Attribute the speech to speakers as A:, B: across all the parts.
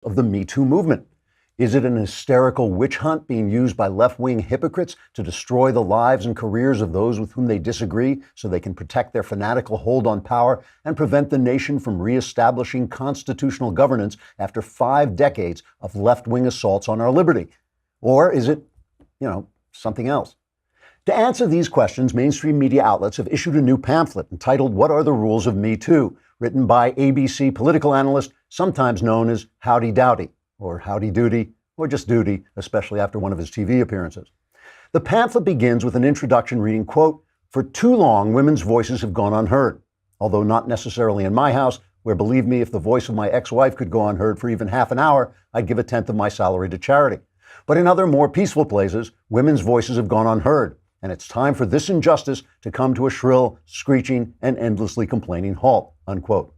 A: of the Me Too movement? Is it an hysterical witch hunt being used by left-wing hypocrites to destroy the lives and careers of those with whom they disagree so they can protect their fanatical hold on power and prevent the nation from reestablishing constitutional governance after 5 decades of left-wing assaults on our liberty? Or is it, something else? To answer these questions, mainstream media outlets have issued a new pamphlet entitled "What Are the Rules of Me Too?" written by ABC political analyst, sometimes known as Howdy Dowdy, or Howdy Doody, or just Doody, especially after one of his TV appearances. The pamphlet begins with an introduction reading, quote, "For too long, women's voices have gone unheard, although not necessarily in my house, where, believe me, if the voice of my ex-wife could go unheard for even half an hour, I'd give 1/10 of my salary to charity. But in other, more peaceful places, women's voices have gone unheard, and it's time for this injustice to come to a shrill, screeching, and endlessly complaining halt," unquote.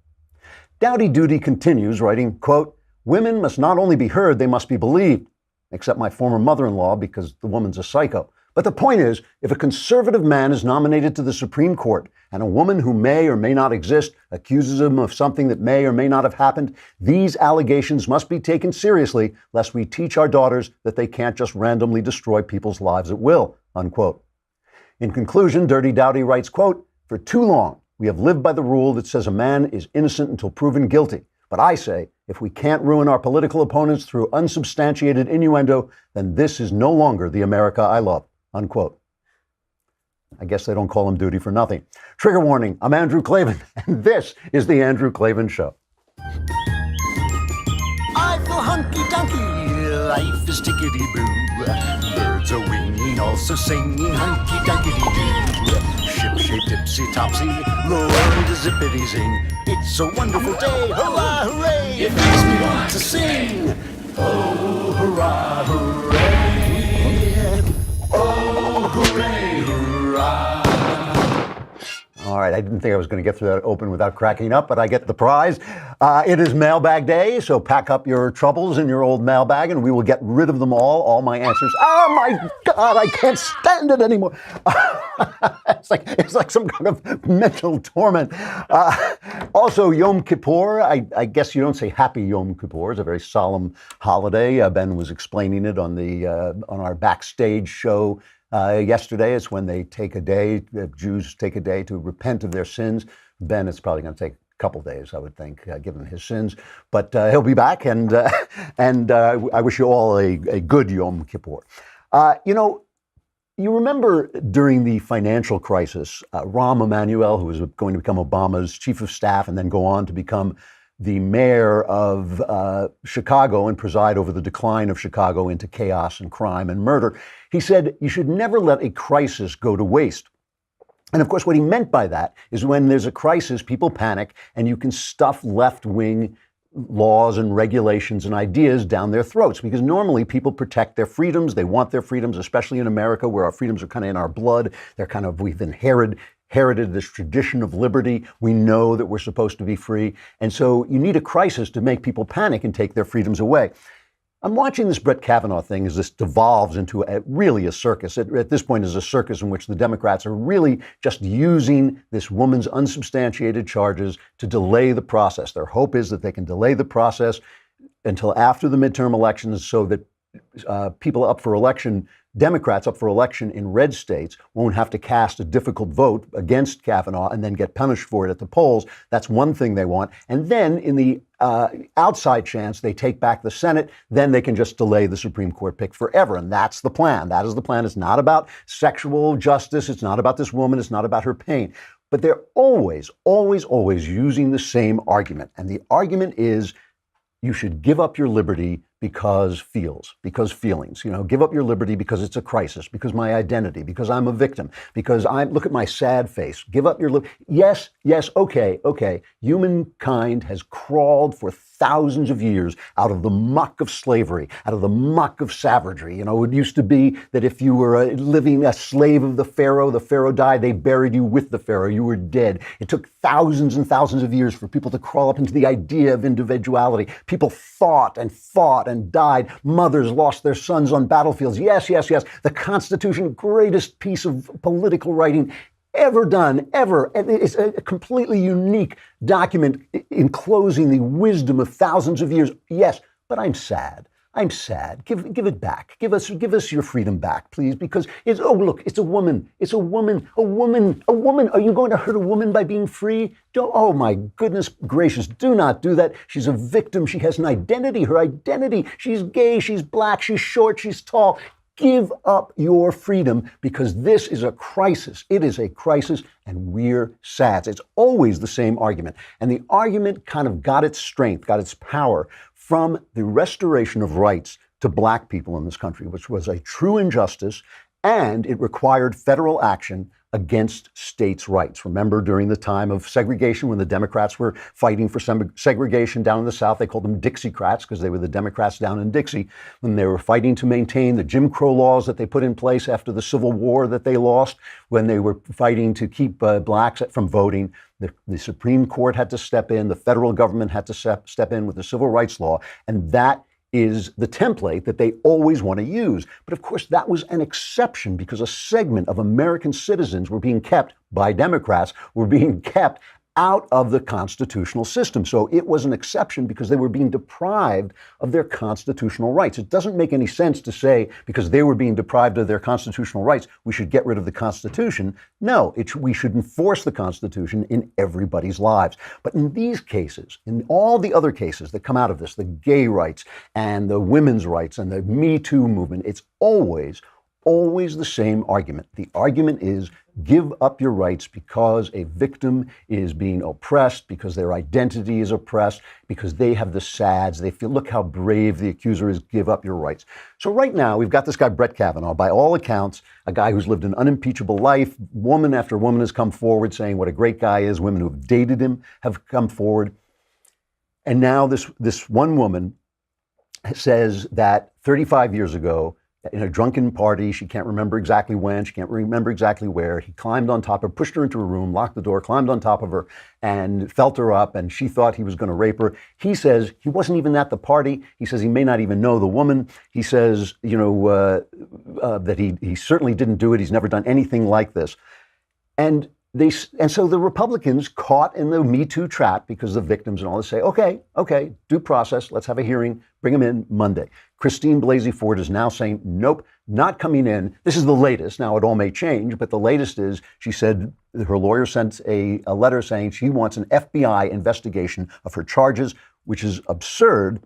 A: Dowdy Doody continues, writing, quote, "Women must not only be heard, they must be believed, except my former mother-in-law, because the woman's a psycho. But the point is, if a conservative man is nominated to the Supreme Court and a woman who may or may not exist accuses him of something that may or may not have happened, these allegations must be taken seriously, lest we teach our daughters that they can't just randomly destroy people's lives at will," unquote. In conclusion, Dirty Dowdy writes, quote, "For too long, we have lived by the rule that says a man is innocent until proven guilty. But I say, if we can't ruin our political opponents through unsubstantiated innuendo, then this is no longer the America I love," unquote. I guess they don't call him Doody for nothing. Trigger warning, I'm Andrew Klavan, and this is The Andrew Klavan Show.
B: I feel hunky-dunky, life is tickety-boo. Birds are winging, also singing hunky-dunky-doo. Ship-shape, tipsy-topsy, the world is zippity-zing. It's a wonderful day, hurrah, hooray! It makes me want to sing. Oh, hurrah, hooray! Oh, hooray, hurrah!
A: All right, I didn't think I was going to get through that open without cracking up, but I get the prize. It is mailbag day, so pack up your troubles in your old mailbag, and we will get rid of them all my answers. Oh my God, I can't stand it anymore. It's like some kind of mental torment. Also, Yom Kippur, I guess you don't say Happy Yom Kippur. It's a very solemn holiday. Ben was explaining it on our backstage show yesterday. It's when they take a day, Jews take a day to repent of their sins. Ben, it's probably going to take a couple days, I would think, given his sins. But he'll be back, and I wish you all a good Yom Kippur. You remember during the financial crisis, Rahm Emanuel, who was going to become Obama's chief of staff and then go on to become the mayor of Chicago and preside over the decline of Chicago into chaos and crime and murder. He said, you should never let a crisis go to waste. And of course, what he meant by that is when there's a crisis, people panic and you can stuff left-wing laws and regulations and ideas down their throats, because normally people protect their freedoms. They want their freedoms, especially in America, where our freedoms are kind of in our blood. We've inherited this tradition of liberty. We know that we're supposed to be free. And so you need a crisis to make people panic and take their freedoms away. I'm watching this Brett Kavanaugh thing as this devolves into really a circus. At this point is a circus in which the Democrats are really just using this woman's unsubstantiated charges to delay the process. Their hope is that they can delay the process until after the midterm elections so that people up for election, Democrats up for election in red states, won't have to cast a difficult vote against Kavanaugh and then get punished for it at the polls. That's one thing they want. And then in the outside chance they take back the Senate, then they can just delay the Supreme Court pick forever. And that's the plan. That is the plan. It's not about sexual justice. It's not about this woman. It's not about her pain. But they're always, always, always using the same argument. And the argument is you should give up your liberty because feelings, give up your liberty because it's a crisis, because my identity, because I'm a victim, because look at my sad face. Give up your liberty. Yes, okay. Humankind has crawled for thousands of years out of the muck of slavery, out of the muck of savagery. It used to be that if you were living a slave of the Pharaoh died, they buried you with the Pharaoh. You were dead. It took thousands and thousands of years for people to crawl up into the idea of individuality. People fought and died. Mothers lost their sons on battlefields. Yes. The Constitution, greatest piece of political writing ever done, ever. It's a completely unique document enclosing the wisdom of thousands of years. Yes, but I'm sad. I'm sad. Give it back. Give us your freedom back, please, because it's, oh, look, it's a woman. It's a woman. A woman. A woman. Are you going to hurt a woman by being free? Oh, my goodness gracious. Do not do that. She's a victim. She has an identity. Her identity. She's gay. She's black. She's short. She's tall. Give up your freedom, because this is a crisis. It is a crisis, and we're sad. It's always the same argument. And the argument kind of got its strength, got its power from the restoration of rights to black people in this country, which was a true injustice, and it required federal action against states' rights. Remember, during the time of segregation, when the Democrats were fighting for segregation down in the South, they called them Dixiecrats because they were the Democrats down in Dixie. When they were fighting to maintain the Jim Crow laws that they put in place after the Civil War that they lost, when they were fighting to keep blacks from voting, the Supreme Court had to step in, the federal government had to step in with the civil rights law, and that is the template that they always want to use. But of course, that was an exception because a segment of American citizens were being kept by Democrats, were being kept out of the constitutional system. So it was an exception because they were being deprived of their constitutional rights. It doesn't make any sense to say because they were being deprived of their constitutional rights, we should get rid of the Constitution. No, we should enforce the Constitution in everybody's lives. But in these cases, in all the other cases that come out of this, the gay rights and the women's rights and the Me Too movement, it's always the same argument. The argument is give up your rights because a victim is being oppressed, because their identity is oppressed, because they have the SADS. They feel, look how brave the accuser is, give up your rights. So right now, we've got this guy, Brett Kavanaugh, by all accounts, a guy who's lived an unimpeachable life. Woman after woman has come forward saying what a great guy is. Women who have dated him have come forward. And now this one woman says that 35 years ago, in a drunken party, she can't remember exactly when, she can't remember exactly where, he climbed on top of her, pushed her into a room, locked the door, climbed on top of her, and felt her up, and she thought he was going to rape her. He says he wasn't even at the party. He says he may not even know the woman. He says, that he certainly didn't do it. He's never done anything like this. And so the Republicans, caught in the Me Too trap because the victims and all this, say, okay, due process, let's have a hearing, bring him in Monday. Christine Blasey Ford is now saying, nope, not coming in. This is the latest. Now, it all may change, but the latest is, she said her lawyer sent a letter saying she wants an FBI investigation of her charges, which is absurd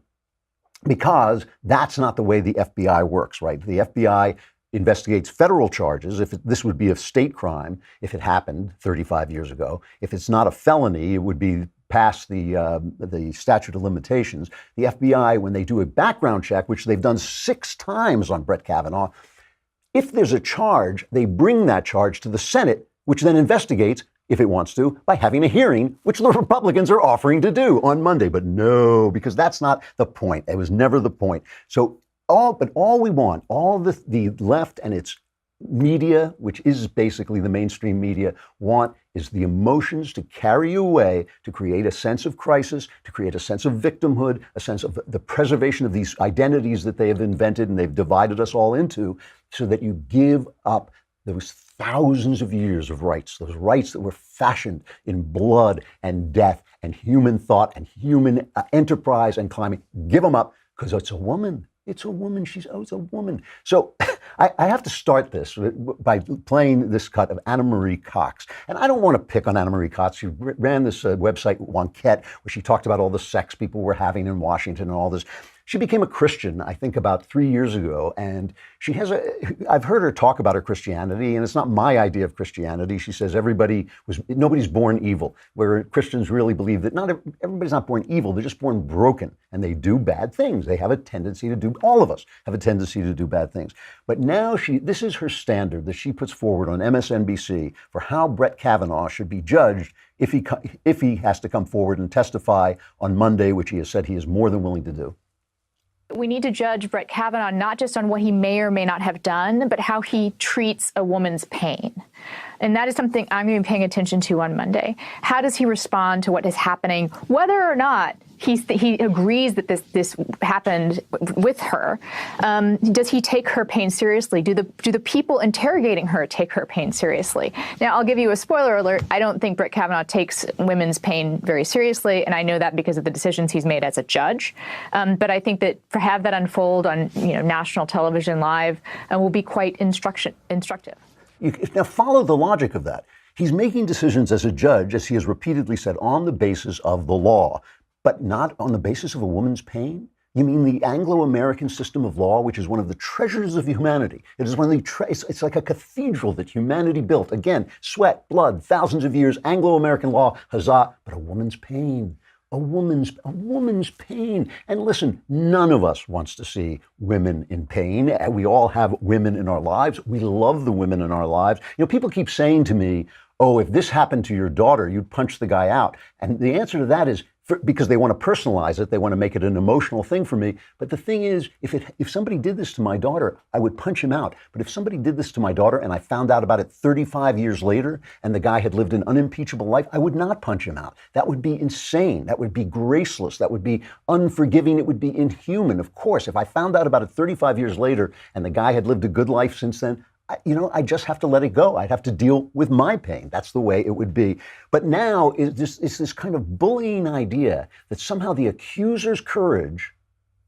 A: because that's not the way the FBI works, right? The FBI investigates federal charges. This would be a state crime if it happened 35 years ago. If it's not a felony, it would be past the statute of limitations. The FBI, when they do a background check, which they've done 6 times on Brett Kavanaugh, if there's a charge, they bring that charge to the Senate, which then investigates, if it wants to, by having a hearing, which the Republicans are offering to do on Monday. But no, because that's not the point. It was never the point. So all we want, all the left and its media, which is basically the mainstream media, want is the emotions to carry you away, to create a sense of crisis, to create a sense of victimhood, a sense of the preservation of these identities that they have invented and they've divided us all into, so that you give up those thousands of years of rights, those rights that were fashioned in blood and death and human thought and human enterprise and climbing. Give them up because it's a woman. It's a woman. It's a woman. So I have to start this by playing this cut of Anna Marie Cox. And I don't want to pick on Anna Marie Cox. She ran this website, Wonquette, where she talked about all the sex people were having in Washington and all this. She became a Christian, I think, about 3 years ago, and I've heard her talk about her Christianity, and it's not my idea of Christianity. She says nobody's born evil, where Christians really believe that everybody's not born evil, they're just born broken, and they do bad things. They have a tendency to do, all of us have a tendency to do bad things. But now this is her standard that she puts forward on MSNBC for how Brett Kavanaugh should be judged if he has to come forward and testify on Monday, which he has said he is more than willing to do.
C: We need to judge Brett Kavanaugh not just on what he may or may not have done, but how he treats a woman's pain. And that is something I'm going to be paying attention to on Monday. How does he respond to what is happening, whether or not he agrees that this happened with her. Does he take her pain seriously? Do the people interrogating her take her pain seriously? Now, I'll give you a spoiler alert. I don't think Brett Kavanaugh takes women's pain very seriously, and I know that because of the decisions he's made as a judge. But I think that to have that unfold on national television live will be quite instructive.
A: Now, follow the logic of that. He's making decisions as a judge, as he has repeatedly said, on the basis of the law, but not on the basis of a woman's pain? You mean the Anglo-American system of law, which is one of the treasures of humanity? It is one of the it's like a cathedral that humanity built. Again, sweat, blood, thousands of years, Anglo-American law, huzzah, but a woman's pain. A woman's pain. And listen, none of us wants to see women in pain. We all have women in our lives. We love the women in our lives. People keep saying to me, oh, if this happened to your daughter, you'd punch the guy out. And the answer to that is because they want to personalize it. They want to make it an emotional thing for me. But the thing is, if somebody did this to my daughter, I would punch him out. But if somebody did this to my daughter and I found out about it 35 years later and the guy had lived an unimpeachable life, I would not punch him out. That would be insane. That would be graceless. That would be unforgiving. It would be inhuman. Of course, if I found out about it 35 years later and the guy had lived a good life since then, I just have to let it go. I'd have to deal with my pain. That's the way it would be. But now it's this kind of bullying idea that somehow the accuser's courage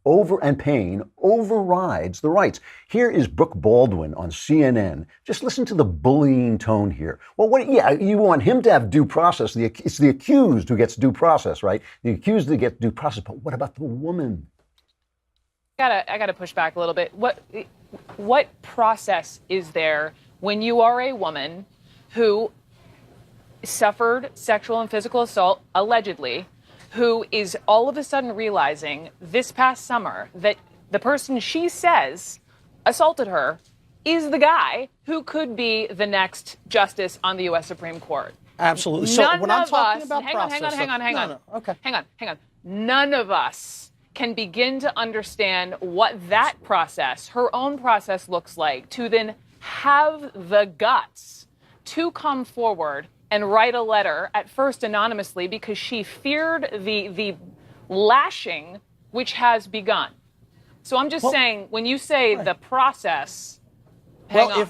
A: and pain overrides the rights. Here is Brooke Baldwin on CNN. Just listen to the bullying tone here. Well, you want him to have due process. It's the accused who gets due process, right? The accused that gets due process. But what about the woman?
D: I gotta push back a little bit. What process is there when you are a woman who suffered sexual and physical assault, allegedly, who is all of a sudden realizing this past summer that the person she says assaulted her is the guy who could be the next justice on the U.S. Supreme Court?
E: Absolutely. So when I'm talking about process...
D: Hang on.
E: Okay.
D: Hang on. None of us can begin to understand what that process, her own process, looks like, to then have the guts to come forward and write a letter, at first anonymously, because she feared the lashing which has begun. So I'm just saying, when you say the process, hang on.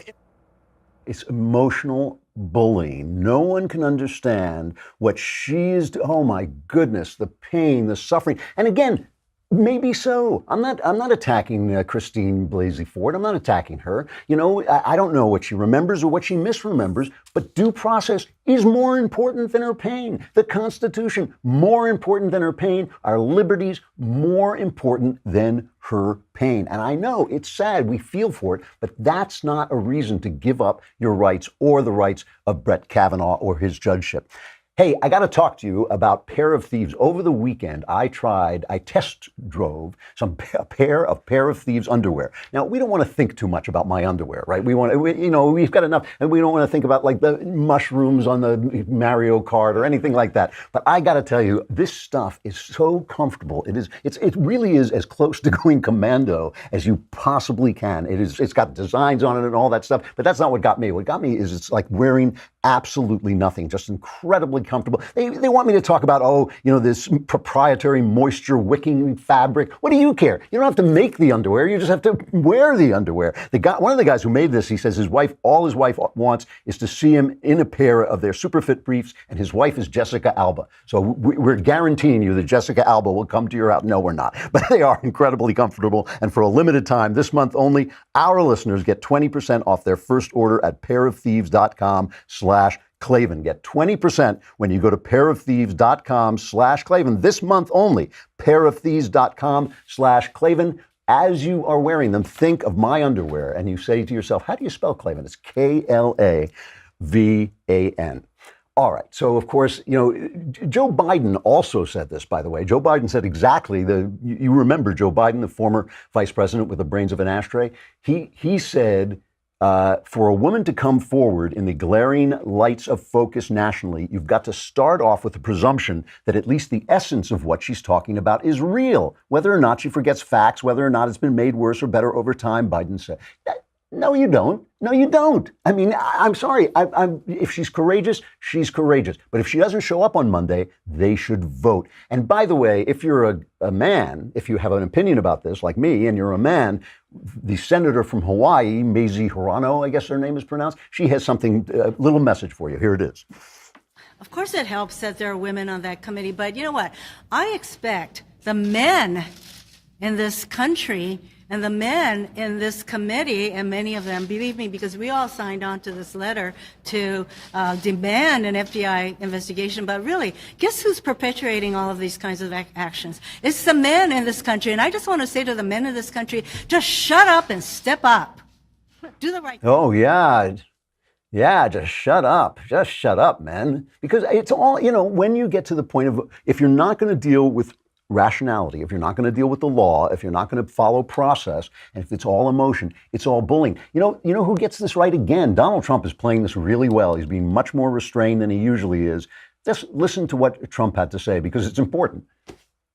A: It's emotional bullying. No one can understand what she's, oh my goodness, the pain, the suffering. And again, maybe so. I'm not attacking Christine Blasey Ford. I'm not attacking her. I don't know what she remembers or what she misremembers, but due process is more important than her pain. The Constitution, more important than her pain. Our liberties, more important than her pain. And I know it's sad, we feel for it, but that's not a reason to give up your rights or the rights of Brett Kavanaugh or his judgeship. Hey, I got to talk to you about Pair of Thieves. Over the weekend, I test drove a pair of Thieves underwear. Now, we don't want to think too much about my underwear, right? We've got enough, and we don't want to think about like the mushrooms on the Mario Kart or anything like that. But I got to tell you, this stuff is so comfortable. It really is as close to going commando as you possibly can. It's got designs on it and all that stuff, but that's not what got me. What got me is it's like wearing absolutely nothing, just incredibly comfortable. They want me to talk about, this proprietary moisture wicking fabric. What do you care? You don't have to make the underwear. You just have to wear the underwear. One of the guys who made this, he says all his wife wants is to see him in a pair of their Superfit briefs, and his wife is Jessica Alba. So we're guaranteeing you that Jessica Alba will come to your house. No, we're not. But they are incredibly comfortable. And for a limited time, this month only, our listeners get 20% off their first order at pairofthieves.com/Klavan. Get 20% when you go to pairofthieves.com/Klavan this month only. Pairofthieves.com/Klavan. As you are wearing them, think of my underwear and you say to yourself, how do you spell Klavan? It's Klavan. All right. So, of course, Joe Biden also said this, by the way. Joe Biden said exactly you remember Joe Biden, the former vice president with the brains of an ashtray. He said, for a woman to come forward in the glaring lights of focus nationally, you've got to start off with the presumption that at least the essence of what she's talking about is real. Whether or not she forgets facts, whether or not it's been made worse or better over time, Biden said. No, you don't. No, you don't. I mean, I'm sorry. If she's courageous, she's courageous. But if she doesn't show up on Monday, they should vote. And by the way, if you're a man, if you have an opinion about this, like me, and you're a man, the senator from Hawaii, Mazie Hirono, I guess her name is pronounced, she has something, a little message for you. Here it is.
F: Of course it helps that there are women on that committee, but you know what? I expect the men in this country and the men in this committee, and many of them, believe me, because we all signed on to this letter to demand an FBI investigation, but really, guess who's perpetuating all of these kinds of actions? It's the men in this country, and I just want to say to the men in this country, just shut up and step up. Do the right thing.
A: Oh, yeah. Yeah, just shut up. Just shut up, man. Because it's all, when you get to the point of, if you're not going to deal with rationality, if you're not going to deal with the law, if you're not going to follow process, and if it's all emotion, it's all bullying. You know who gets this right again? Donald Trump is playing this really well. He's being much more restrained than he usually is. Just listen to what Trump had to say, because it's important.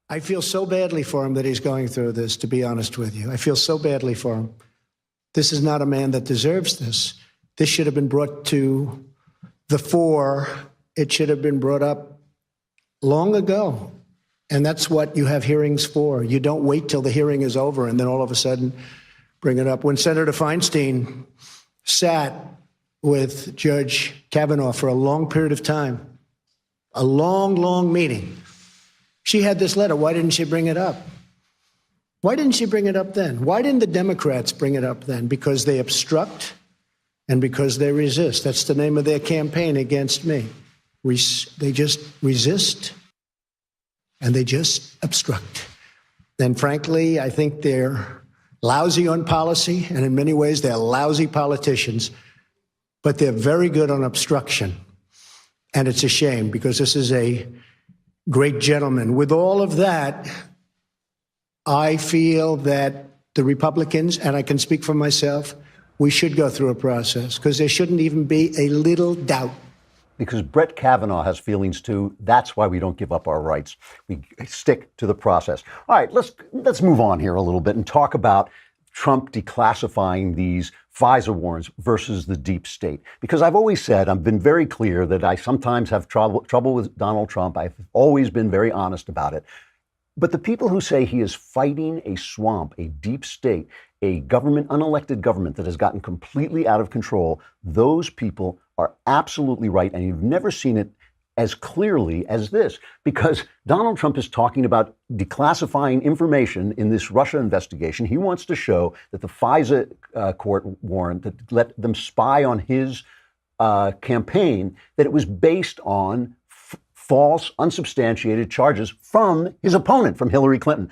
G: I feel so badly for him that he's going through this, to be honest with you. I feel so badly for him. This is not a man that deserves this. This should have been brought to the fore. It should have been brought up long ago. And that's what you have hearings for. You don't wait till the hearing is over and then all of a sudden bring it up. When Senator Feinstein sat with Judge Kavanaugh for a long period of time, a long, long meeting, she had this letter. Why didn't she bring it up? Why didn't she bring it up then? Why didn't the Democrats bring it up then? Because they obstruct and because they resist. That's the name of their campaign against me. They just resist and they just obstruct. And frankly, I think they're lousy on policy, and in many ways they're lousy politicians, but they're very good on obstruction. And it's a shame, because this is a great gentleman. With all of that, I feel that the Republicans, and I can speak for myself, we should go through a process, because there shouldn't even be a little doubt.
A: Because Brett Kavanaugh has feelings too. That's why we don't give up our rights. We stick to the process. All right, let's move on here a little bit and talk about Trump declassifying these FISA warrants versus the deep state. Because I've always said, I've been very clear that I sometimes have trouble with Donald Trump. I've always been very honest about it. But the people who say he is fighting a swamp, a deep state, a government, unelected government that has gotten completely out of control, those people are absolutely right. And you've never seen it as clearly as this, because Donald Trump is talking about declassifying information in this Russia investigation. He wants to show that the FISA court warrant that let them spy on his campaign, that it was based on false, unsubstantiated charges from his opponent, from Hillary Clinton.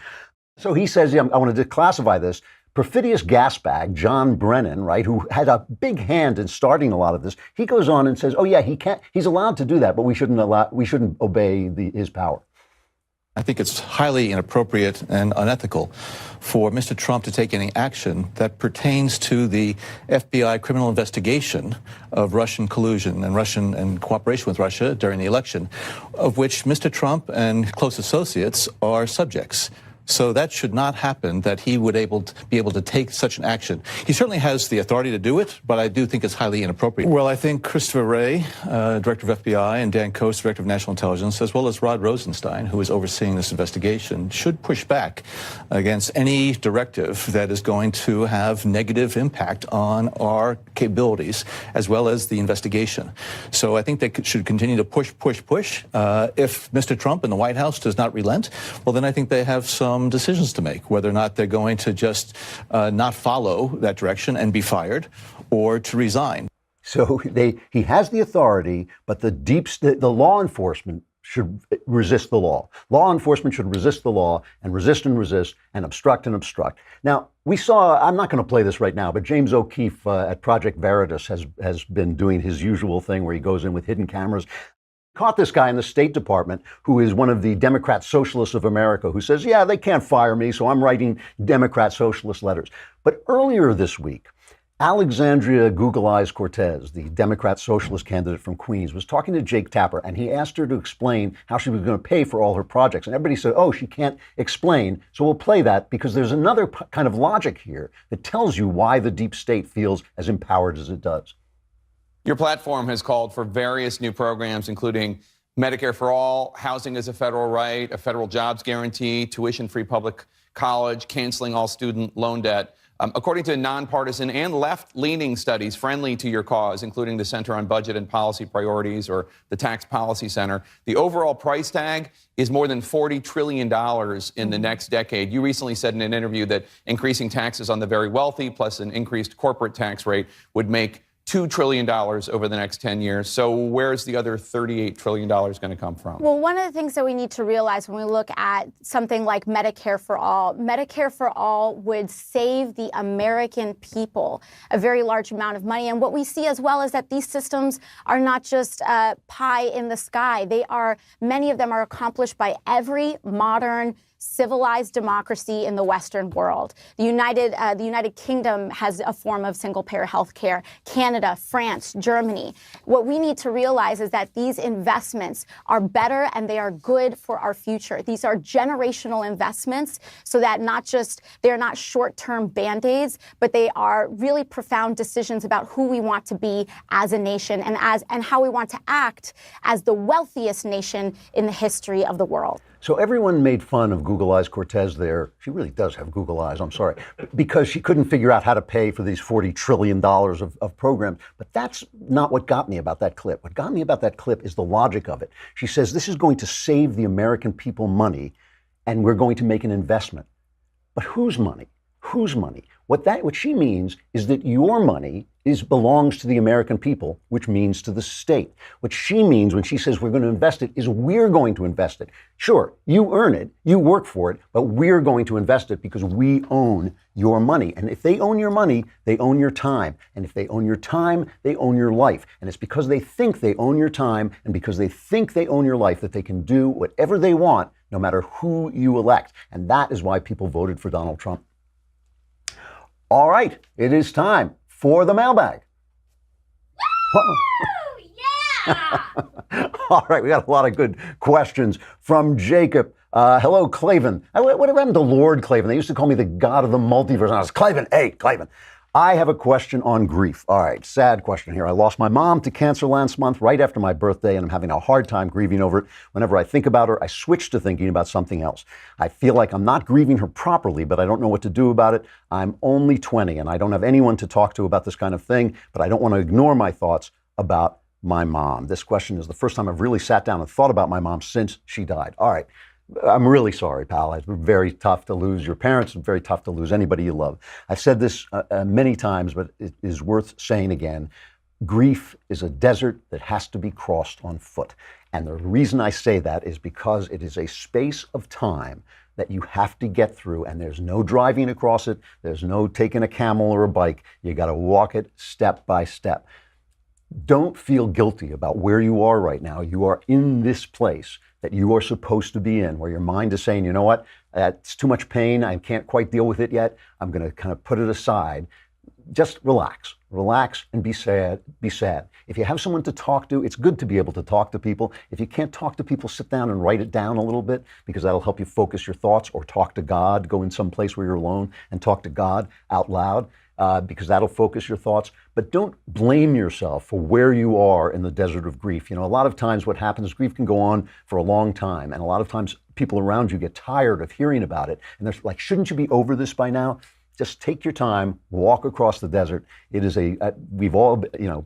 A: So he says, I want to declassify this. Perfidious gasbag, John Brennan, right, who had a big hand in starting a lot of this, he goes on and says, oh yeah, he's allowed to do that, but we shouldn't obey his power.
H: I think it's highly inappropriate and unethical for Mr. Trump to take any action that pertains to the FBI criminal investigation of Russian collusion and cooperation with Russia during the election, of which Mr. Trump and close associates are subjects. So that should not happen, that he would be able to take such an action. He certainly has the authority to do it, but I do think it's highly inappropriate. Well, I think Christopher Wray, Director of FBI, and Dan Coats, Director of National Intelligence, as well as Rod Rosenstein, who is overseeing this investigation, should push back against any directive that is going to have negative impact on our capabilities, as well as the investigation. So I think they should continue to push. If Mr. Trump and the White House does not relent, well, then I think they have some decisions to make, whether or not they're going to just not follow that direction and be fired, or to resign.
A: So he has the authority, but the law enforcement should resist the law. Law enforcement should resist the law and resist and obstruct and obstruct. Now, we saw, I'm not going to play this right now, but James O'Keefe at Project Veritas has been doing his usual thing where he goes in with hidden cameras. Caught this guy in the State Department who is one of the Democrat Socialists of America who says, yeah, they can't fire me, so I'm writing Democrat Socialist letters. But earlier this week, Alexandria Google Eyes Cortez, the Democrat socialist candidate from Queens, was talking to Jake Tapper, and he asked her to explain how she was going to pay for all her projects. And everybody said, oh, she can't explain. So we'll play that because there's another kind of logic here that tells you why the deep state feels as empowered as it does.
I: Your platform has called for various new programs, including Medicare for all, housing as a federal right, a federal jobs guarantee, tuition-free public college, canceling all student loan debt. According to nonpartisan and left-leaning studies friendly to your cause, including the Center on Budget and Policy Priorities or the Tax Policy Center, the overall price tag is more than $40 trillion in the next decade. You recently said in an interview that increasing taxes on the very wealthy plus an increased corporate tax rate would make $2 trillion over the next 10 years. So where's the other $38 trillion going to come from?
J: Well, one of the things that we need to realize when we look at something like Medicare for all would save the American people a very large amount of money. And what we see as well is that these systems are not just pie in the sky. Many of them are accomplished by every modern civilized democracy in the Western world. The United Kingdom has a form of single-payer health care. Canada, France, Germany. What we need to realize is that these investments are better and they are good for our future. These are generational investments so that they're not short-term Band-Aids, but they are really profound decisions about who we want to be as a nation and how we want to act as the wealthiest nation in the history of the world.
A: So everyone made fun of Google Eyes Cortez there. She really does have Google Eyes, I'm sorry, because she couldn't figure out how to pay for these $40 trillion of programs. But that's not what got me about that clip. What got me about that clip is the logic of it. She says this is going to save the American people money and we're going to make an investment. But whose money? Whose money? What she means is that your money belongs to the American people, which means to the state. What she means when she says we're going to invest it is we're going to invest it. Sure, you earn it, you work for it, but we're going to invest it because we own your money. And if they own your money, they own your time. And if they own your time, they own your life. And it's because they think they own your time and because they think they own your life that they can do whatever they want, no matter who you elect. And that is why people voted for Donald Trump. All right, it is time for the mailbag.
J: Woo! Yeah!
A: All right, we got a lot of good questions from Jacob. Hello, Klavan. Whatever happened to Lord Klavan? They used to call me the god of the multiverse. And I was Klavan. Hey, Klavan. I have a question on grief. All right, sad question here. I lost my mom to cancer last month, right after my birthday, and I'm having a hard time grieving over it. Whenever I think about her, I switch to thinking about something else. I feel like I'm not grieving her properly, but I don't know what to do about it. I'm only 20, and I don't have anyone to talk to about this kind of thing, but I don't want to ignore my thoughts about my mom. This question is the first time I've really sat down and thought about my mom since she died. All right. I'm really sorry, pal. It's very tough to lose your parents. It's very tough to lose anybody you love. I've said this many times, but it is worth saying again. Grief is a desert that has to be crossed on foot. And the reason I say that is because it is a space of time that you have to get through, and there's no driving across it. There's no taking a camel or a bike. You got to walk it step by step. Don't feel guilty about where you are right now. You are in this place that you are supposed to be in, where your mind is saying, you know what, that's too much pain. I can't quite deal with it yet. I'm going to kind of put it aside. Just relax and be sad. If you have someone to talk to, it's good to be able to talk to people. If you can't talk to people, sit down and write it down a little bit, because that'll help you focus your thoughts, or talk to God. Go in some place where you're alone and talk to God out loud. Because that'll focus your thoughts. But don't blame yourself for where you are in the desert of grief. You know, a lot of times what happens is grief can go on for a long time. And a lot of times people around you get tired of hearing about it. And they're like, shouldn't you be over this by now? Just take your time, walk across the desert. It is we've all, you know,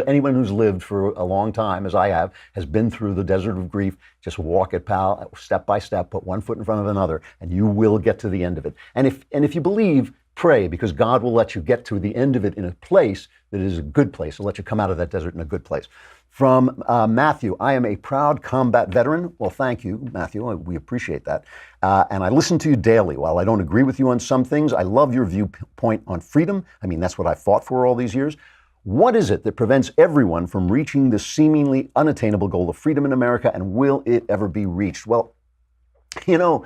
A: anyone who's lived for a long time, as I have, has been through the desert of grief. Just walk it, pal, step by step, put one foot in front of another, and you will get to the end of it. And if you believe, pray, because God will let you get to the end of it in a place that is a good place. He'll let you come out of that desert in a good place. From Matthew, I am a proud combat veteran. Well, thank you, Matthew. We appreciate that. And I listen to you daily. While I don't agree with you on some things, I love your viewpoint on freedom. I mean, that's what I fought for all these years. What is it that prevents everyone from reaching this seemingly unattainable goal of freedom in America, and will it ever be reached? Well, you know,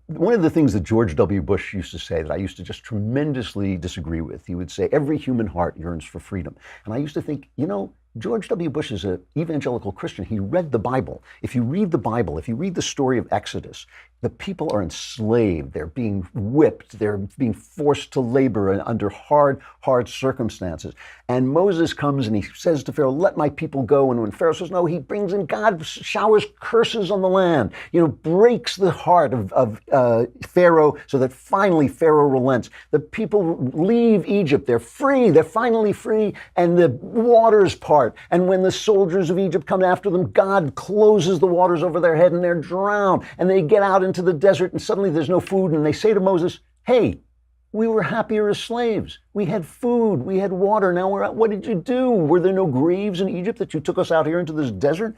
A: one of the things that George W. Bush used to say that I used to just tremendously disagree with, he would say, every human heart yearns for freedom. And I used to think, George W. Bush is an evangelical Christian. He read the Bible. If you read the Bible, if you read the story of Exodus, the people are enslaved. They're being whipped. They're being forced to labor under hard circumstances. And Moses comes and he says to Pharaoh, let my people go. And when Pharaoh says no, he brings in, God showers curses on the land, breaks the heart of Pharaoh so that finally Pharaoh relents. The people leave Egypt. They're free. They're finally free. And the waters part. And when the soldiers of Egypt come after them, God closes the waters over their head and they're drowned. And they get out into the desert and suddenly there's no food. And they say to Moses, hey, we were happier as slaves. We had food. We had water. Now we're out. What did you do? Were there no graves in Egypt that you took us out here into this desert?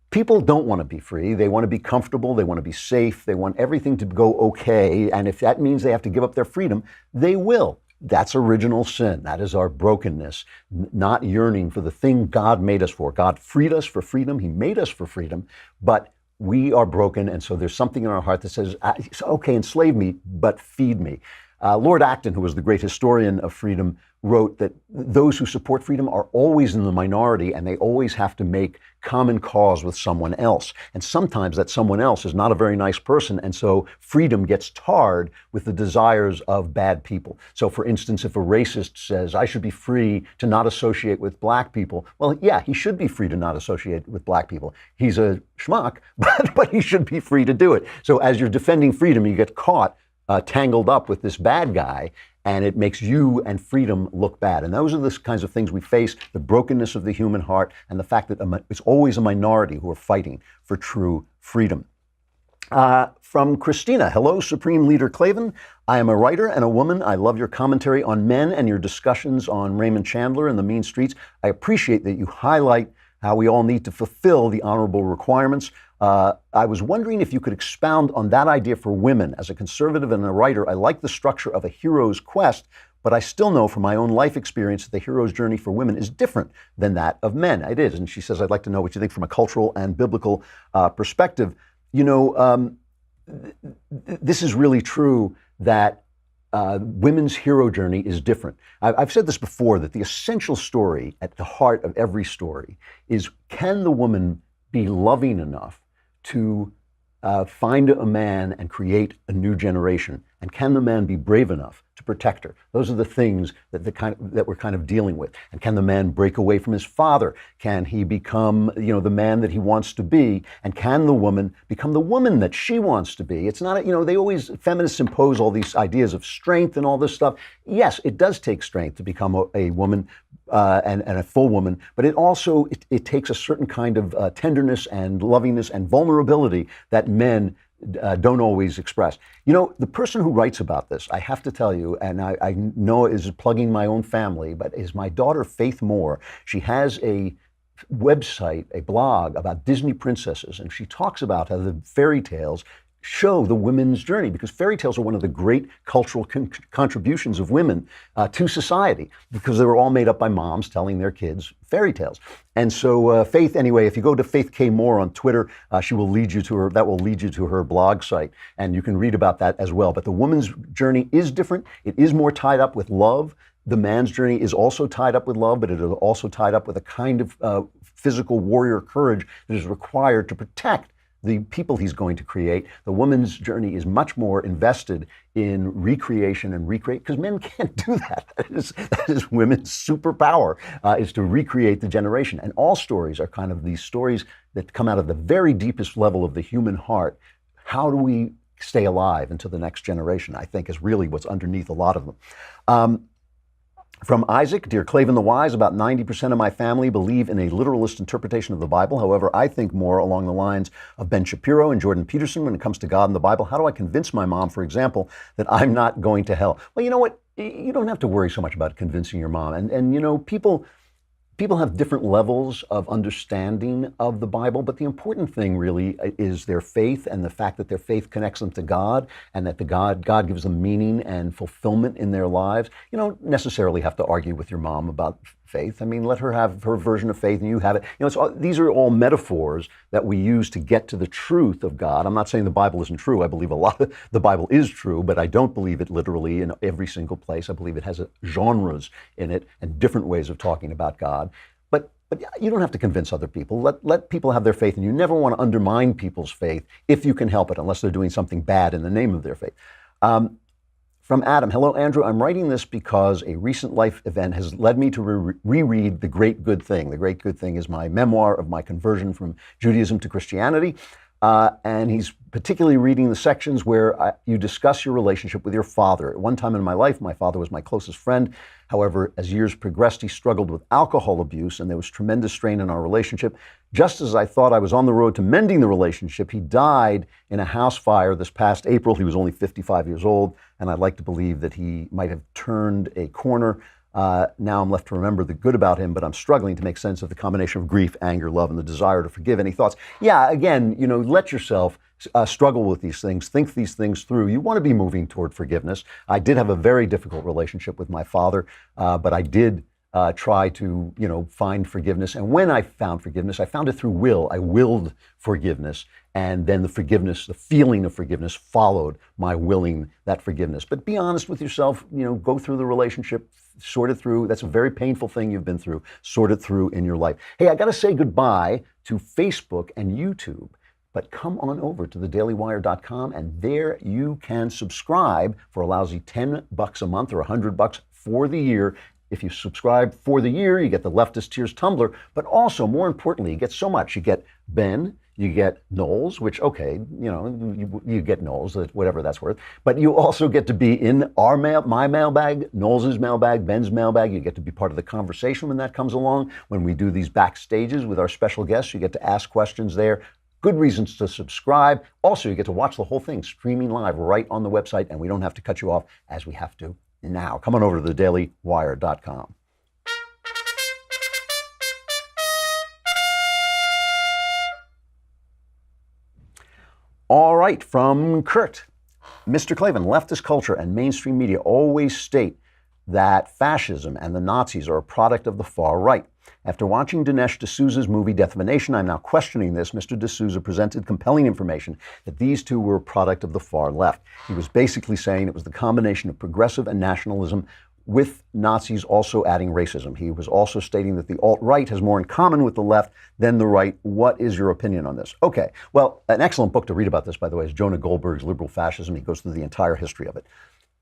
A: People don't want to be free. They want to be comfortable. They want to be safe. They want everything to go okay. And if that means they have to give up their freedom, they will. That's original sin. That is our brokenness, not yearning for the thing God made us for. God freed us for freedom. He made us for freedom, but we are broken. And so there's something in our heart that says, okay, enslave me, but feed me. Lord Acton, who was the great historian of freedom, wrote that those who support freedom are always in the minority and they always have to make common cause with someone else. And sometimes that someone else is not a very nice person. And so freedom gets tarred with the desires of bad people. So for instance, if a racist says, I should be free to not associate with black people, well, yeah, he should be free to not associate with black people. He's a schmuck, but he should be free to do it. So as you're defending freedom, you get caught tangled up with this bad guy, and it makes you and freedom look bad. And those are the kinds of things we face, the brokenness of the human heart, and the fact that it's always a minority who are fighting for true freedom. From Christina, hello, Supreme Leader Klavan. I am a writer and a woman. I love your commentary on men and your discussions on Raymond Chandler and the mean streets. I appreciate that you highlight how we all need to fulfill the honorable requirements. I was wondering if you could expound on that idea for women. As a conservative and a writer, I like the structure of a hero's quest, but I still know from my own life experience that the hero's journey for women is different than that of men. It is. And she says, I'd like to know what you think from a cultural and biblical perspective. This is really true that women's hero journey is different. I've said this before, that the essential story at the heart of every story is, can the woman be loving enough to find a man and create a new generation? And can the man be brave enough to protect her? Those are the things that we're kind of dealing with. And can the man break away from his father? Can he become, the man that he wants to be? And can the woman become the woman that she wants to be? It's not, feminists impose all these ideas of strength and all this stuff. Yes, it does take strength to become a woman and a full woman, but it also, it takes a certain kind of tenderness and lovingness and vulnerability that men don't always express. The person who writes about this, I have to tell you, and I know is plugging my own family, but is my daughter, Faith Moore. She has a website, a blog about Disney princesses, and she talks about how the fairy tales show the women's journey, because fairy tales are one of the great cultural contributions of women to society, because they were all made up by moms telling their kids fairy tales. And so Faith, anyway, if you go to Faith K. Moore on Twitter, that will lead you to her blog site, and you can read about that as well. But the woman's journey is different. It is more tied up with love. The man's journey is also tied up with love, but it is also tied up with a kind of physical warrior courage that is required to protect the people he's going to create. The woman's journey is much more invested in recreation and recreate, because men can't do that. That is women's superpower, is to recreate the generation. And all stories are kind of these stories that come out of the very deepest level of the human heart. How do we stay alive into the next generation, I think, is really what's underneath a lot of them. From Isaac, dear Klavan the Wise, about 90% of my family believe in a literalist interpretation of the Bible. However, I think more along the lines of Ben Shapiro and Jordan Peterson when it comes to God and the Bible. How do I convince my mom, for example, that I'm not going to hell? Well, you know what? You don't have to worry so much about convincing your mom. And people have different levels of understanding of the Bible, but the important thing really is their faith, and the fact that their faith connects them to God, and that God gives them meaning and fulfillment in their lives. You don't necessarily have to argue with your mom about faith. I mean, let her have her version of faith and you have it. You know, these are all metaphors that we use to get to the truth of God. I'm not saying the Bible isn't true. I believe a lot of the Bible is true, but I don't believe it literally in every single place. I believe it has genres in it and different ways of talking about God. But you don't have to convince other people. Let people have their faith, and you never want to undermine people's faith if you can help it, unless they're doing something bad in the name of their faith. From Adam, hello, Andrew. I'm writing this because a recent life event has led me to reread The Great Good Thing. The Great Good Thing is my memoir of my conversion from Judaism to Christianity. And he's particularly reading the sections where you discuss your relationship with your father. At one time in my life, my father was my closest friend. However, as years progressed, he struggled with alcohol abuse, and there was tremendous strain in our relationship. Just as I thought I was on the road to mending the relationship, he died in a house fire this past April. He was only 55 years old, and I'd like to believe that he might have turned a corner. Now I'm left to remember the good about him, but I'm struggling to make sense of the combination of grief, anger, love, and the desire to forgive. Any thoughts? Yeah, again, you know, let yourself struggle with these things, think these things through. You want to be moving toward forgiveness. I did have a very difficult relationship with my father, but I did try to, you know, find forgiveness. And when I found forgiveness, I found it through will. I willed forgiveness. And then the forgiveness, the feeling of forgiveness followed my willing that forgiveness. But be honest with yourself, you know, go through the relationship, sort it through. That's a very painful thing you've been through. Sort it through in your life. Hey, I got to say goodbye to Facebook and YouTube. But come on over to thedailywire.com, and there you can subscribe for a lousy $10 a month or $100 for the year. If you subscribe for the year, you get the Leftist Tears Tumbler, but also, more importantly, you get so much. You get Ben, you get Knowles, which, okay, you know, you get Knowles, whatever that's worth. But you also get to be in our my mailbag, Knowles' mailbag, Ben's mailbag. You get to be part of the conversation when that comes along. When we do these backstages with our special guests, you get to ask questions there. Good reasons to subscribe. Also, you get to watch the whole thing streaming live right on the website, and we don't have to cut you off as we have to now. Come on over to thedailywire.com. All right, from Kurt. Mr. Klavan, leftist culture and mainstream media always state that fascism and the Nazis are a product of the far right. After watching Dinesh D'Souza's movie Death of a Nation, I'm now questioning this. Mr. D'Souza presented compelling information that these two were a product of the far left. He was basically saying it was the combination of progressive and nationalism, with Nazis also adding racism. He was also stating that the alt-right has more in common with the left than the right. What is your opinion on this? Okay, well, an excellent book to read about this, by the way, is Jonah Goldberg's Liberal Fascism. He goes through the entire history of it.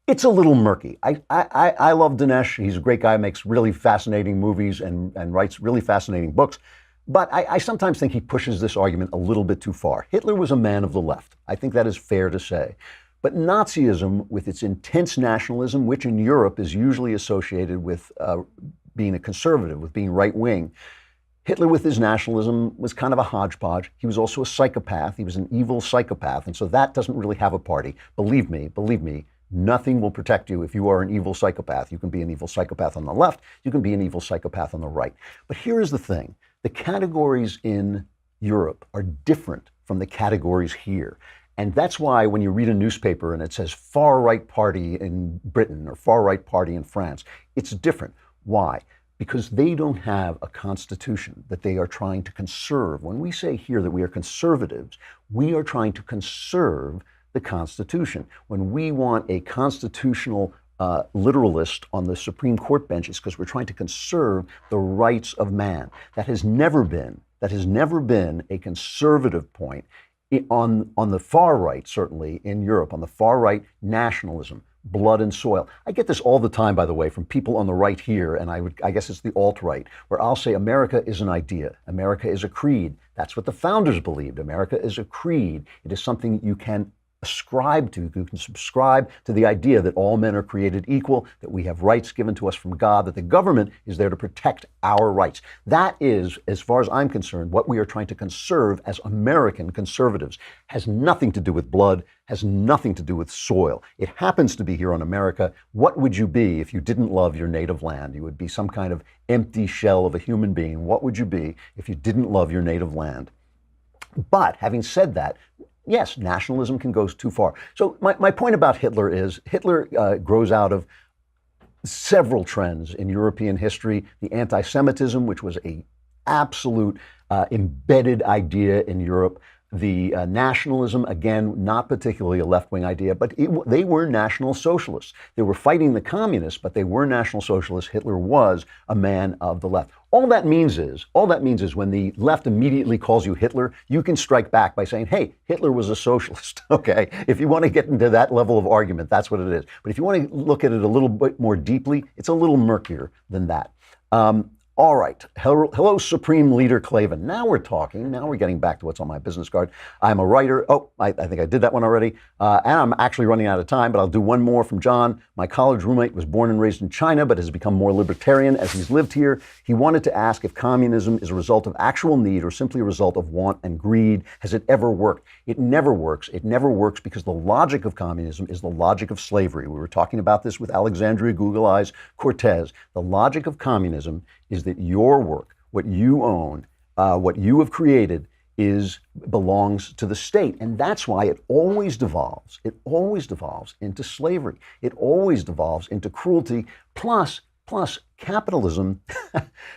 A: It's a little murky. I love Dinesh. He's a great guy, makes really fascinating movies and writes really fascinating books. But I sometimes think he pushes this argument a little bit too far. Hitler was a man of the left. I think that is fair to say. But Nazism, with its intense nationalism, which in Europe is usually associated with being a conservative, with being right-wing, Hitler with his nationalism was kind of a hodgepodge. He was also a psychopath. He was an evil psychopath. And so that doesn't really have a party. Believe me, nothing will protect you if you are an evil psychopath. You can be an evil psychopath on the left. You can be an evil psychopath on the right. But here is the thing. The categories in Europe are different from the categories here. And that's why when you read a newspaper and it says far-right party in Britain or far-right party in France, it's different. Why? Because they don't have a constitution that they are trying to conserve. When we say here that we are conservatives, we are trying to conserve the Constitution. When we want a constitutional literalist on the Supreme Court bench, it's because we're trying to conserve the rights of man. That has never been a conservative point on the far right, certainly in Europe, on the far right, nationalism, blood and soil. I get this all the time, by the way, from people on the right here, and I guess it's the alt-right, where I'll say America is an idea. America is a creed. That's what the founders believed. America is a creed. It is something you can ascribe to. You can subscribe to the idea that all men are created equal, that we have rights given to us from God, that the government is there to protect our rights. That is, as far as I'm concerned, what we are trying to conserve as American conservatives. Has nothing to do with blood, has nothing to do with soil. It happens to be here on America. What would you be if you didn't love your native land? You would be some kind of empty shell of a human being. What would you be if you didn't love your native land? But having said that, yes, nationalism can go too far. So my point about Hitler is Hitler grows out of several trends in European history. The anti-Semitism, which was a absolute embedded idea in Europe. The nationalism, again, not particularly a left-wing idea, but they were National Socialists. They were fighting the communists, but they were National Socialists. Hitler was a man of the left. All that means is when the left immediately calls you Hitler, you can strike back by saying, hey, Hitler was a socialist, okay? If you want to get into that level of argument, that's what it is. But if you want to look at it a little bit more deeply, it's a little murkier than that. All right. Hello, Supreme Leader Klavan. Now we're talking. Now we're getting back to what's on my business card. I'm a writer. Oh, I think I did that one already. And I'm actually running out of time, but I'll do one more from John. My college roommate was born and raised in China, but has become more libertarian as he's lived here. He wanted to ask if communism is a result of actual need or simply a result of want and greed. Has it ever worked? It never works. It never works because the logic of communism is the logic of slavery. We were talking about this with Alexandria Google Eyes Cortez. The logic of communism is that your work, what you own, what you have created belongs to the state. And that's why it always devolves. It always devolves into slavery. It always devolves into cruelty. Plus capitalism,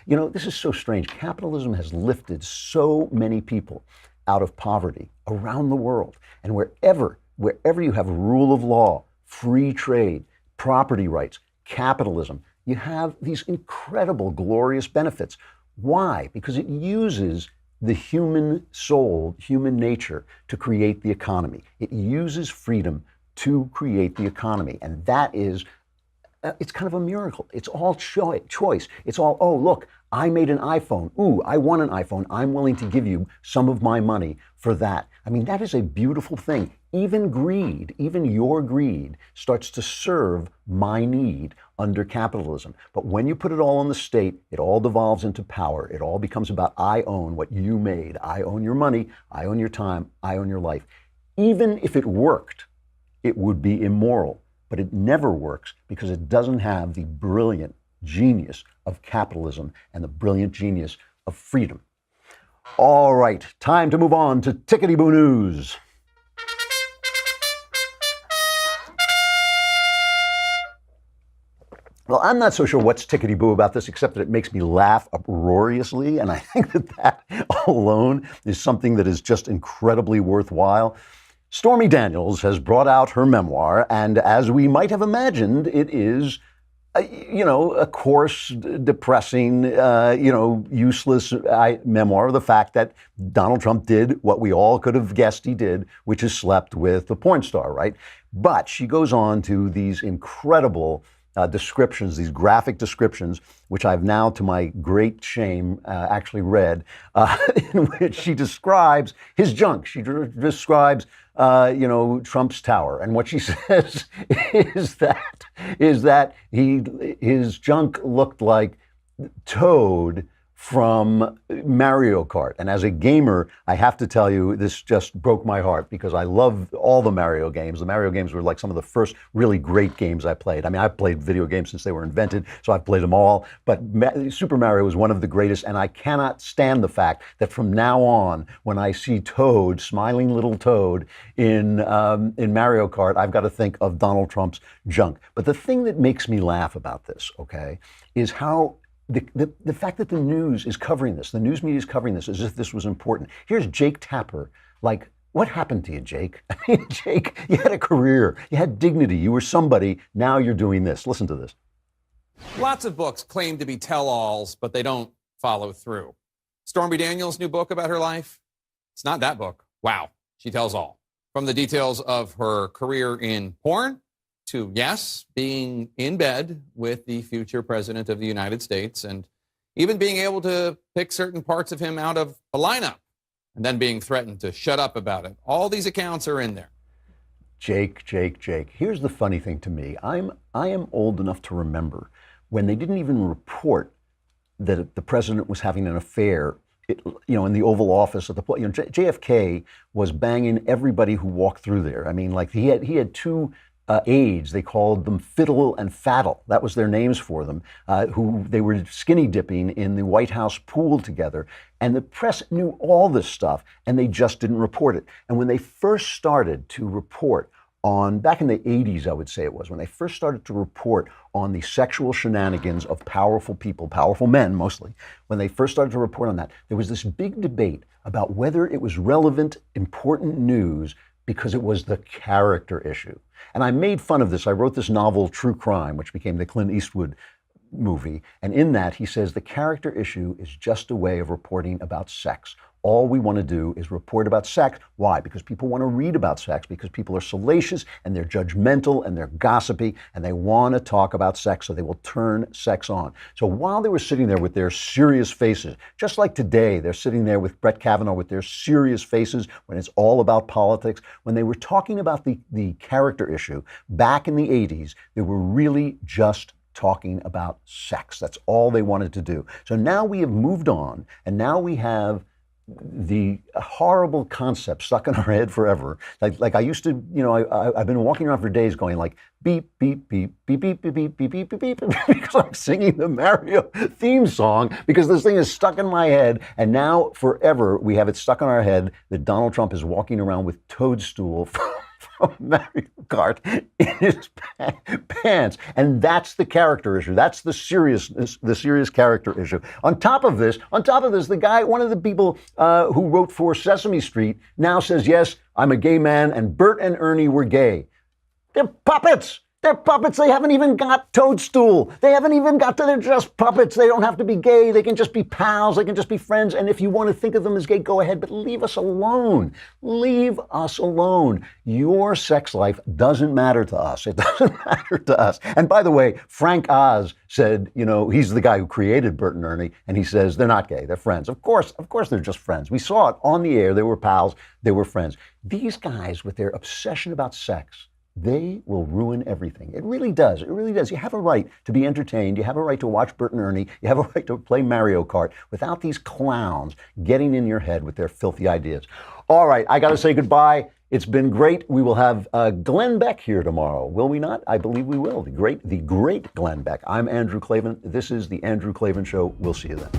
A: this is so strange. Capitalism has lifted so many people out of poverty around the world. And wherever you have rule of law, free trade, property rights, capitalism, you have these incredible, glorious benefits. Why? Because it uses the human soul, human nature, to create the economy. It uses freedom to create the economy. And that is, it's kind of a miracle. It's all choice. It's all, oh, look, I made an iPhone. Ooh, I want an iPhone. I'm willing to give you some of my money for that. I mean, that is a beautiful thing. Even greed, even your greed, starts to serve my need under capitalism. But when you put it all on the state, it all devolves into power. It all becomes about I own what you made. I own your money. I own your time. I own your life. Even if it worked, it would be immoral. But it never works because it doesn't have the brilliant genius of capitalism and the brilliant genius of freedom. All right, time to move on to Tickety-Boo News. Well, I'm not so sure what's tickety-boo about this, except that it makes me laugh uproariously, and I think that alone is something that is just incredibly worthwhile. Stormy Daniels has brought out her memoir, and as we might have imagined, it is, a coarse, depressing, useless memoir of the fact that Donald Trump did what we all could have guessed he did, which is slept with a porn star, right? But she goes on to these incredible descriptions, these graphic descriptions, which I've now, to my great shame, actually read, in which she describes his junk. She describes, Trump's tower. And what she says is that his junk looked like Toad from Mario Kart. And as a gamer, I have to tell you, this just broke my heart because I love all the Mario games. The Mario games were like some of the first really great games I played. I mean, I've played video games since they were invented, so I've played them all. But Super Mario was one of the greatest, and I cannot stand the fact that from now on, when I see Toad, smiling little Toad, in Mario Kart, I've got to think of Donald Trump's junk. But the thing that makes me laugh about this, okay, is how the fact that the news is covering this, the news media is covering this as if this was important. Here's Jake Tapper. Like, what happened to you, Jake? I mean, Jake, you had a career, you had dignity, you were somebody, now you're doing this. Listen to this.
I: Lots of books claim to be tell-alls, but they don't follow through. Stormy Daniels' new book about her life? It's not that book. Wow, she tells all. From the details of her career in porn, to, yes, being in bed with the future president of the United States and even being able to pick certain parts of him out of a lineup and then being threatened to shut up about it. All these accounts are in there.
A: Jake. Here's the funny thing to me. I am old enough to remember when they didn't even report that the president was having an affair, in the Oval Office at the point. JFK was banging everybody who walked through there. I mean, like he had two aides. They called them Fiddle and Faddle. That was their names for them, who they were skinny dipping in the White House pool together. And the press knew all this stuff, and they just didn't report it. And when they first started to report back in the 80s, I would say it was, when they first started to report on the sexual shenanigans of powerful people, powerful men mostly, when they first started to report on that, there was this big debate about whether it was relevant, important news because it was the character issue. And I made fun of this. I wrote this novel, True Crime, which became the Clint Eastwood movie. And in that, he says the character issue is just a way of reporting about sex. All we want to do is report about sex. Why? Because people want to read about sex, because people are salacious and they're judgmental and they're gossipy and they want to talk about sex, so they will turn sex on. So while they were sitting there with their serious faces, just like today, they're sitting there with Brett Kavanaugh with their serious faces when it's all about politics, when they were talking about the character issue back in the 80s, they were really just talking about sex. That's all they wanted to do. So now we have moved on, and now we have the horrible concept stuck in our head forever. Like I used to, you know, I've been walking around for days going like beep, beep, beep, beep, beep, beep, beep, beep, beep, beep, beep, because I'm singing the Mario theme song because this thing is stuck in my head. And now forever we have it stuck in our head that Donald Trump is walking around with Toadstool from Mario Kart in his pants. And that's the character issue. That's the serious character issue. On top of this, the guy, one of the people who wrote for Sesame Street now says, yes, I'm a gay man, and Bert and Ernie were gay. They're puppets. They're puppets. They haven't even got Toadstool. They haven't even got to, they're just puppets. They don't have to be gay. They can just be pals. They can just be friends. And if you want to think of them as gay, go ahead, but leave us alone. Leave us alone. Your sex life doesn't matter to us. It doesn't matter to us. And by the way, Frank Oz said, you know, he's the guy who created Bert and Ernie, and he says they're not gay. They're friends. Of course, they're just friends. We saw it on the air. They were pals. They were friends. These guys with their obsession about sex, they will ruin everything. It really does. It really does. You have a right to be entertained. You have a right to watch Bert and Ernie. You have a right to play Mario Kart without these clowns getting in your head with their filthy ideas. All right, I got to say goodbye. It's been great. We will have Glenn Beck here tomorrow, will we not? I believe we will. The great Glenn Beck. I'm Andrew Klavan. This is The Andrew Klavan Show. We'll see you then.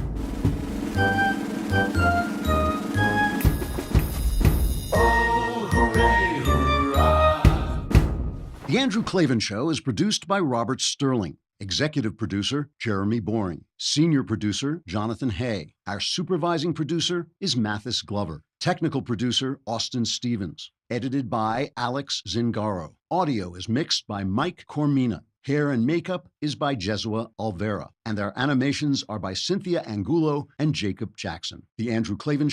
A: The Andrew Klavan Show is produced by Robert Sterling. Executive producer, Jeremy Boring. Senior producer, Jonathan Hay. Our supervising producer is Mathis Glover. Technical producer, Austin Stevens. Edited by Alex Zingaro. Audio is mixed by Mike Cormina. Hair and makeup is by Jesua Alvera. And our animations are by Cynthia Angulo and Jacob Jackson. The Andrew Klavan